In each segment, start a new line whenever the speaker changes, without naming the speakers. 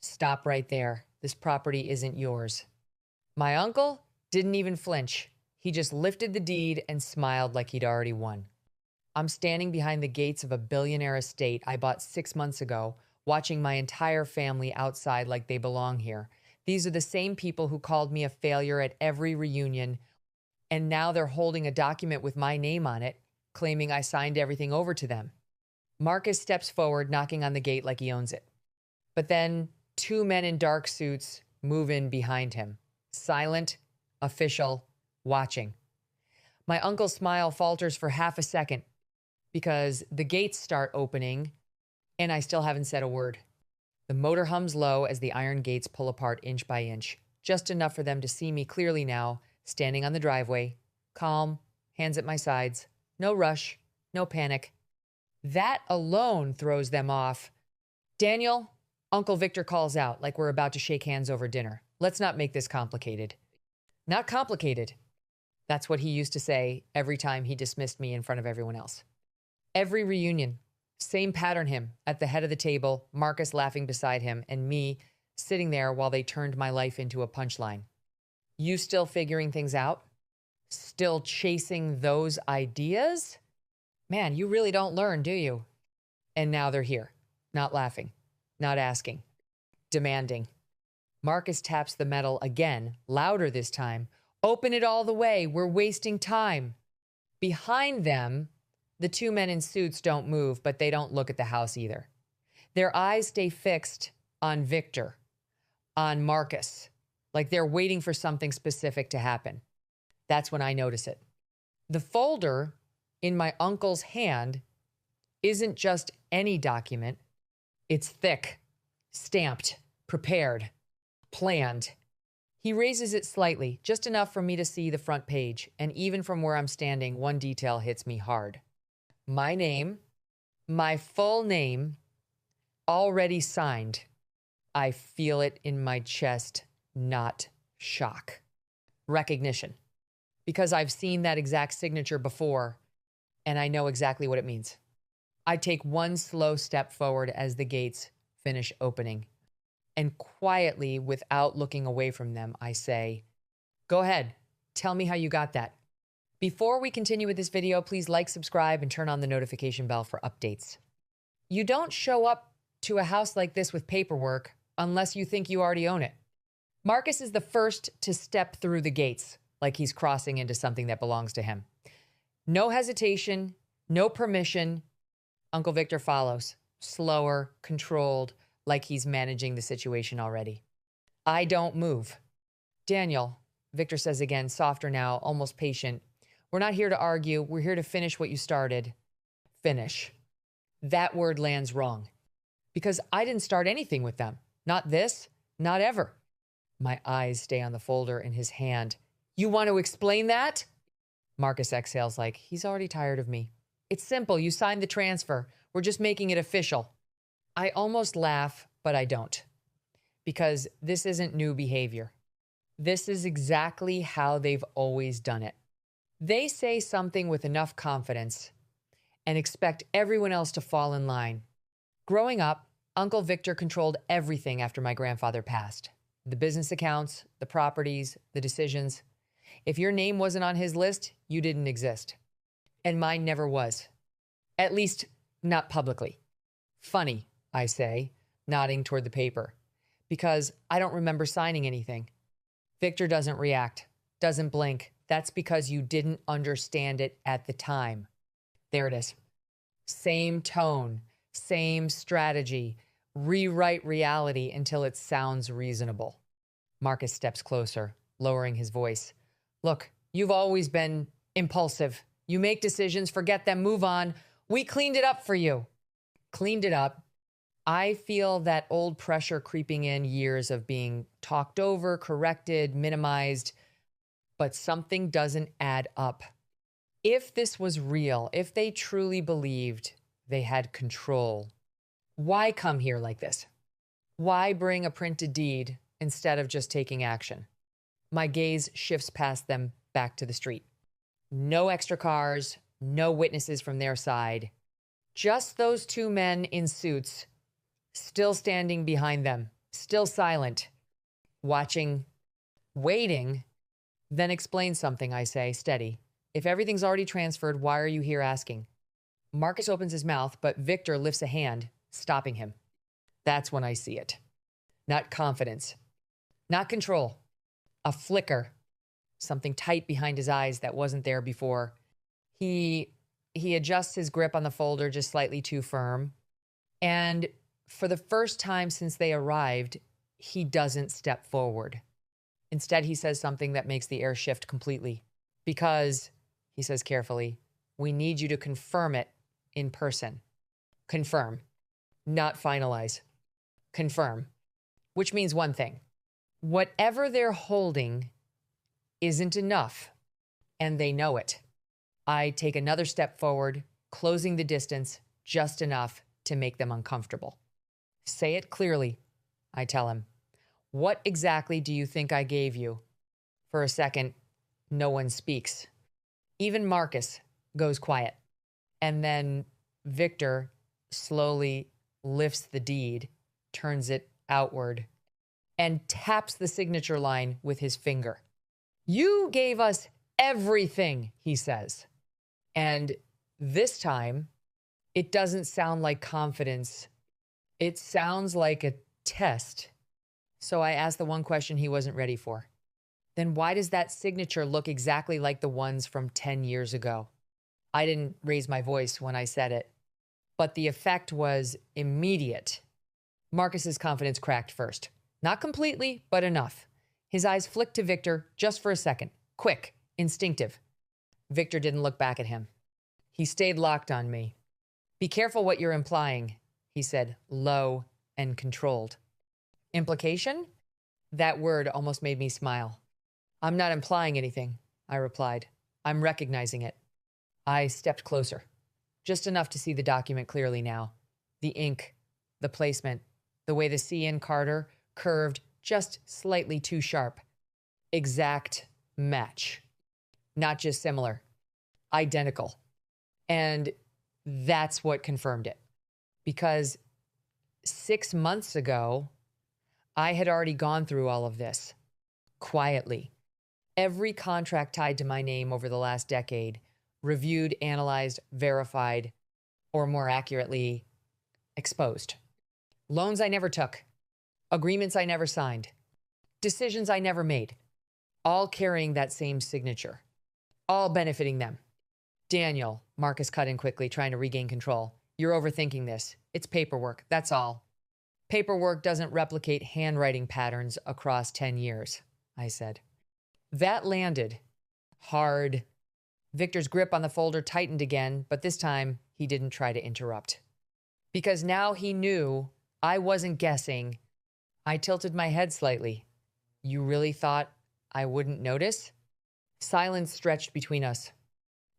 Stop right there. This property isn't yours. My uncle didn't even flinch. He just lifted the deed and smiled like he'd already won. I'm standing behind the gates of a billionaire estate I bought 6 months ago, watching my entire family outside like they belong here. These are the same people who called me a failure at every reunion, and now they're holding a document with my name on it, claiming I signed everything over to them. Marcus steps forward, knocking on the gate like he owns it. But then two men in dark suits move in behind him, silent, official, watching. My uncle's smile falters for half a second because the gates start opening and I still haven't said a word. The motor hums low as the iron gates pull apart inch by inch, just enough for them to see me clearly now, standing on the driveway, calm, hands at my sides, no rush, no panic. That alone throws them off. Daniel, Uncle Victor calls out like we're about to shake hands over dinner. Let's not make this complicated. Not complicated. That's what he used to say every time he dismissed me in front of everyone else. Every reunion, same pattern him at the head of the table, Marcus laughing beside him, and me sitting there while they turned my life into a punchline. You still figuring things out? Still chasing those ideas? Man, you really don't learn, do you? And now they're here, not laughing, not asking, demanding. Marcus taps the metal again, louder this time. Open it all the way. We're wasting time. Behind them, the two men in suits don't move, but they don't look at the house either. Their eyes stay fixed on Victor, on Marcus, like they're waiting for something specific to happen. That's when I notice it. The folder in my uncle's hand isn't just any document. It's thick, stamped, prepared, planned. He raises it slightly, just enough for me to see the front page, and even from where I'm standing, one detail hits me hard. My name, my full name, already signed. I feel it in my chest, not shock. Recognition. Because I've seen that exact signature before, and I know exactly what it means. I take one slow step forward as the gates finish opening. And quietly, without looking away from them, I say, "Go ahead, tell me how you got that." Before we continue with this video, please like, subscribe, and turn on the notification bell for updates. You don't show up to a house like this with paperwork unless you think you already own it. Marcus is the first to step through the gates, like he's crossing into something that belongs to him. No hesitation, no permission. Uncle Victor follows, slower, controlled, like he's managing the situation already. I don't move. "Daniel," Victor says again, softer now, almost patient. "We're not here to argue. We're here to finish what you started." Finish. That word lands wrong. Because I didn't start anything with them. Not this, not ever. My eyes stay on the folder in his hand. "You want to explain that?" Marcus exhales like he's already tired of me. "It's simple. You signed the transfer. We're just making it official." I almost laugh, but I don't. Because this isn't new behavior. This is exactly how they've always done it. They say something with enough confidence and expect everyone else to fall in line. Growing up, Uncle Victor controlled everything after my grandfather passed. The business accounts, the properties, the decisions. If your name wasn't on his list, you didn't exist. And mine never was. At least, not publicly. Funny, I say, nodding toward the paper, because I don't remember signing anything. Victor doesn't react, doesn't blink. That's because you didn't understand it at the time. There it is. Same tone, same strategy. Rewrite reality until it sounds reasonable. Marcus steps closer, lowering his voice. "Look, you've always been impulsive. You make decisions, forget them, move on. We cleaned it up for you." Cleaned it up. I feel that old pressure creeping in, years of being talked over, corrected, minimized, but something doesn't add up. If this was real, if they truly believed they had control, why come here like this? Why bring a printed deed instead of just taking action? My gaze shifts past them back to the street. No extra cars, no witnesses from their side. Just those two men in suits still standing behind them, Still silent, watching, waiting. Then explain something, I say, steady. If everything's already transferred, why are you here asking? Marcus opens his mouth, but Victor lifts a hand, stopping him. That's when I see it. Not confidence. Not control. A flicker. Something tight behind his eyes that wasn't there before. He adjusts his grip on the folder just slightly too firm. And for the first time since they arrived, he doesn't step forward. Instead, he says something that makes the air shift completely. Because, he says carefully, we need you to confirm it in person. Confirm. Not finalize. Confirm. Which means one thing. Whatever they're holding isn't enough, and they know it. I take another step forward, closing the distance just enough to make them uncomfortable. Say it clearly, I tell him. What exactly do you think I gave you? For a second, no one speaks. Even Marcus goes quiet. And then Victor slowly lifts the deed, turns it outward, and taps the signature line with his finger. You gave us everything, he says. And this time, it doesn't sound like confidence. It sounds like a test. So I asked the one question he wasn't ready for. Then why does that signature look exactly like the ones from 10 years ago? I didn't raise my voice when I said it, but the effect was immediate. Marcus's confidence cracked first. Not completely, but enough. His eyes flicked to Victor just for a second. Quick, instinctive. Victor didn't look back at him. He stayed locked on me. Be careful what you're implying, he said, low and controlled. Implication? That word almost made me smile. I'm not implying anything, I replied. I'm recognizing it. I stepped closer, just enough to see the document clearly now. The ink, the placement, the way the C in Carter curved just slightly too sharp. Exact match. Not just similar. Identical. And that's what confirmed it. Because 6 months ago, I had already gone through all of this. Quietly. Every contract tied to my name over the last decade, reviewed, analyzed, verified, or more accurately, exposed. Loans I never took. Agreements I never signed. Decisions I never made. All carrying that same signature. All benefiting them. Daniel, Marcus cut in quickly, trying to regain control. You're overthinking this. It's paperwork, that's all. Paperwork doesn't replicate handwriting patterns across 10 years, I said. That landed. Hard. Victor's grip on the folder tightened again, but this time he didn't try to interrupt. Because now he knew I wasn't guessing. I tilted my head slightly. You really thought I wouldn't notice? Silence stretched between us.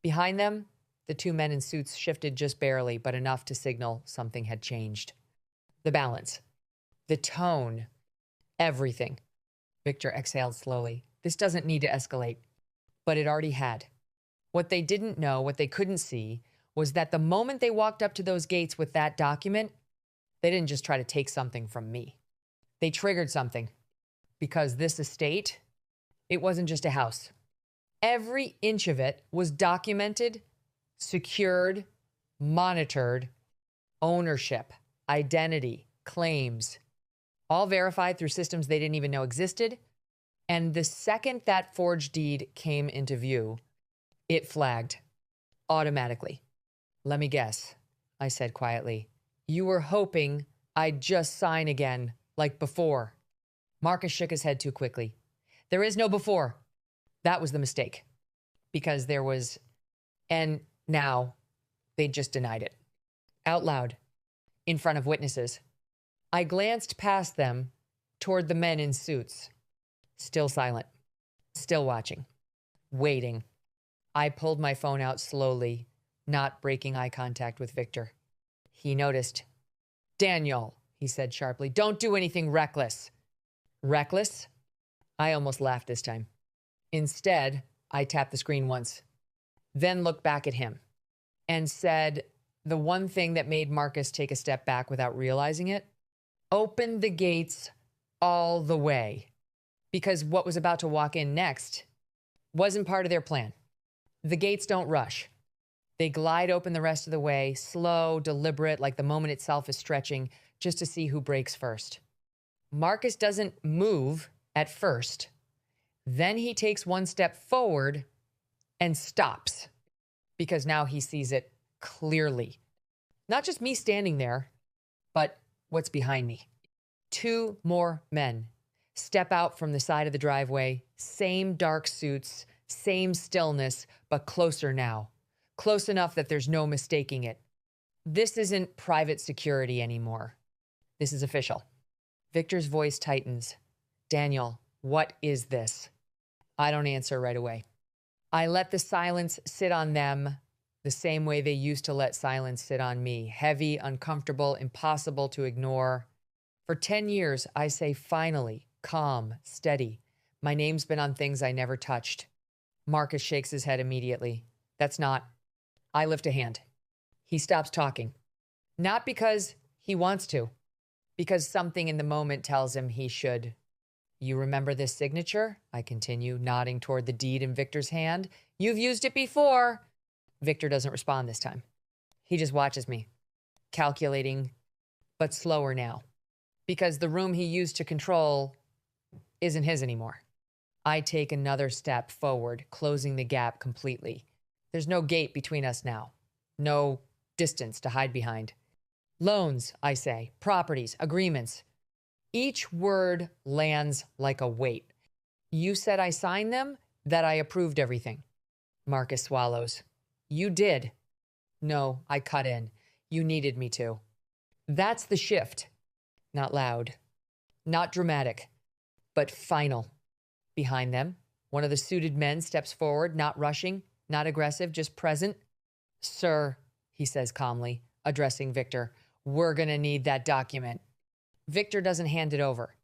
Behind them, the two men in suits shifted just barely, but enough to signal something had changed. The balance. The tone. Everything. Victor exhaled slowly. This doesn't need to escalate. But it already had. What they didn't know, what they couldn't see, was that the moment they walked up to those gates with that document, they didn't just try to take something from me. They triggered something. Because this estate, it wasn't just a house. Every inch of it was documented, secured, monitored, ownership, identity, claims, all verified through systems they didn't even know existed. And the second that forged deed came into view, it flagged automatically. Let me guess, I said quietly. You were hoping I'd just sign again, like before. Marcus shook his head too quickly. There is no before. That was the mistake. Because there was, and now they just denied it. Out loud, in front of witnesses. I glanced past them toward the men in suits. Still silent. Still watching. Waiting. I pulled my phone out slowly, not breaking eye contact with Victor. He noticed. Daniel, he said sharply, don't do anything reckless. Reckless? I almost laughed this time. Instead, I tapped the screen once, then looked back at him and said the one thing that made Marcus take a step back without realizing it. Open the gates all the way, because what was about to walk in next wasn't part of their plan. The gates don't rush. They glide open the rest of the way, slow, deliberate, like the moment itself is stretching, just to see who breaks first. Marcus doesn't move at first. Then he takes one step forward and stops, because now he sees it clearly. Not just me standing there, but what's behind me. 2 more men step out from the side of the driveway, same dark suits, same stillness, but closer now. Close enough that there's no mistaking it. This isn't private security anymore. This is official. Victor's voice tightens. Daniel, what is this? I don't answer right away. I let the silence sit on them the same way they used to let silence sit on me. Heavy, uncomfortable, impossible to ignore. For 10 years, I say finally, calm, steady. My name's been on things I never touched. Marcus shakes his head immediately. That's not. I lift a hand. He stops talking. Not because he wants to, because something in the moment tells him he should. You remember this signature? I continue, nodding toward the deed in Victor's hand. You've used it before. Victor doesn't respond this time. He just watches me, calculating, but slower now, because the room he used to control isn't his anymore. I take another step forward, closing the gap completely. There's no gate between us now. No distance to hide behind. Loans, I say, properties, agreements. Each word lands like a weight. You said I signed them, that I approved everything. Marcus swallows. You did. No, I cut in. You needed me to. That's the shift. Not loud, not dramatic, but final. Behind them, one of the suited men steps forward, not rushing, not aggressive, just present. Sir, he says calmly, addressing Victor, we're going to need that document. Victor doesn't hand it over.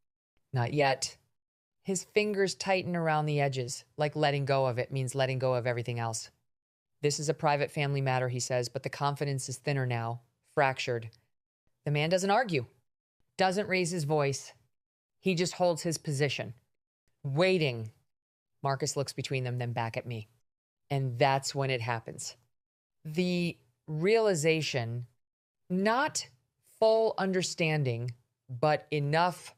Not yet. His fingers tighten around the edges, like letting go of it means letting go of everything else. This is a private family matter, he says, but the confidence is thinner now, fractured. The man doesn't argue, doesn't raise his voice. He just holds his position, waiting. Marcus looks between them, then back at me. And that's when it happens. The realization, not full understanding, but enough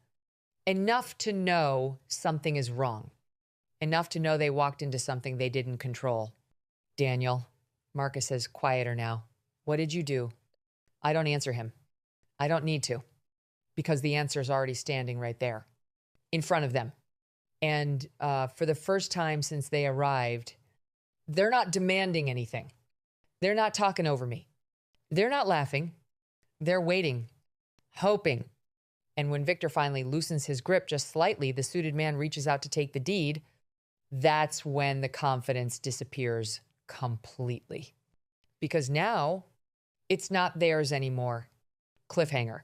to know something is wrong. Enough to know they walked into something they didn't control. Daniel, Marcus says quieter now. What did you do? I don't answer him. I don't need to, because the answer is already standing right there in front of them. And for the first time since they arrived, they're not demanding anything. They're not talking over me. They're not laughing. They're waiting, hoping. And when Victor finally loosens his grip just slightly, the suited man reaches out to take the deed. That's when the confidence disappears completely. Because now it's not theirs anymore. Cliffhanger.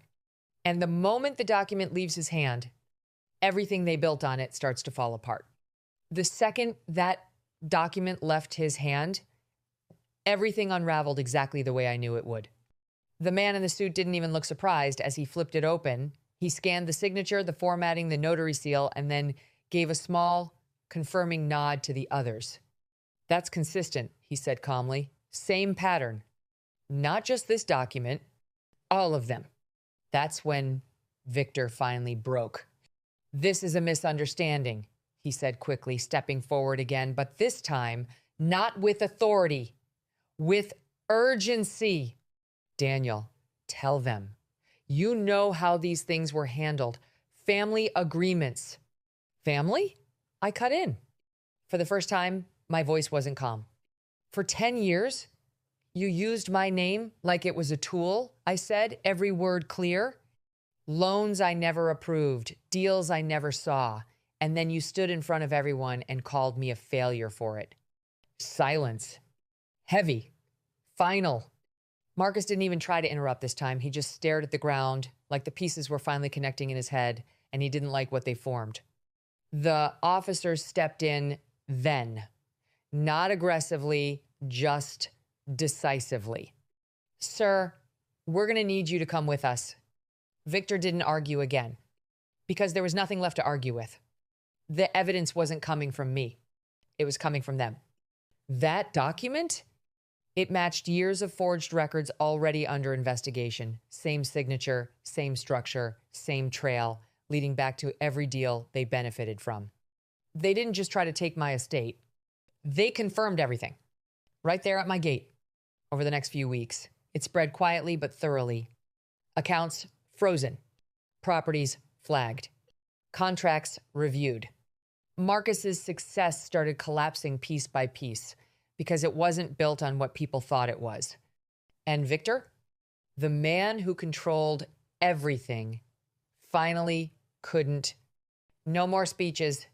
And the moment the document leaves his hand, everything they built on it starts to fall apart. The second that document left his hand, everything unraveled exactly the way I knew it would. The man in the suit didn't even look surprised as he flipped it open. He scanned the signature, the formatting, the notary seal, and then gave a small, confirming nod to the others. That's consistent, he said calmly. Same pattern. Not just this document, all of them. That's when Victor finally broke. This is a misunderstanding, he said quickly, stepping forward again, but this time, not with authority, with urgency. Daniel, tell them. You know how these things were handled. Family agreements. Family? I cut in. For the first time, my voice wasn't calm. For 10 years, you used my name like it was a tool, I said, every word clear. Loans I never approved, deals I never saw, and then you stood in front of everyone and called me a failure for it. Silence. Heavy. Final. Marcus didn't even try to interrupt this time. He just stared at the ground like the pieces were finally connecting in his head, and he didn't like what they formed. The officers stepped in then. Not aggressively, just decisively. Sir, we're going to need you to come with us. Victor didn't argue again. because there was nothing left to argue with. The evidence wasn't coming from me. It was coming from them. That document, it matched years of forged records already under investigation. Same signature, same structure, same trail, leading back to every deal they benefited from. They didn't just try to take my estate. They confirmed everything right there at my gate over the next few weeks. It spread quietly but thoroughly. Accounts frozen. Properties flagged. Contracts reviewed. Marcus's success started collapsing piece by piece because it wasn't built on what people thought it was. And Victor, the man who controlled everything, finally couldn't. No more speeches.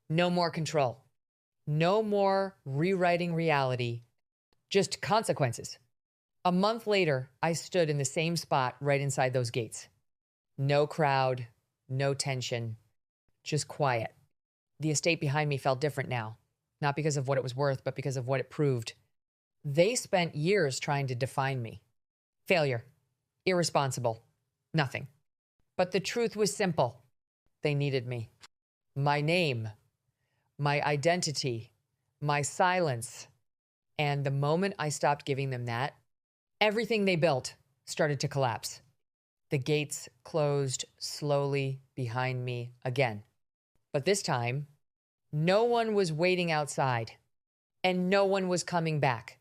No more control. No more rewriting reality. Just consequences. A month later, I stood in the same spot right inside those gates. No crowd, no tension, just quiet. The estate behind me felt different now, not because of what it was worth, but because of what it proved. They spent years trying to define me. Failure, irresponsible, nothing. But the truth was simple. They needed me. My name, my identity, my silence. And the moment I stopped giving them that, everything they built started to collapse. The gates closed slowly behind me again. But this time, no one was waiting outside, and no one was coming back.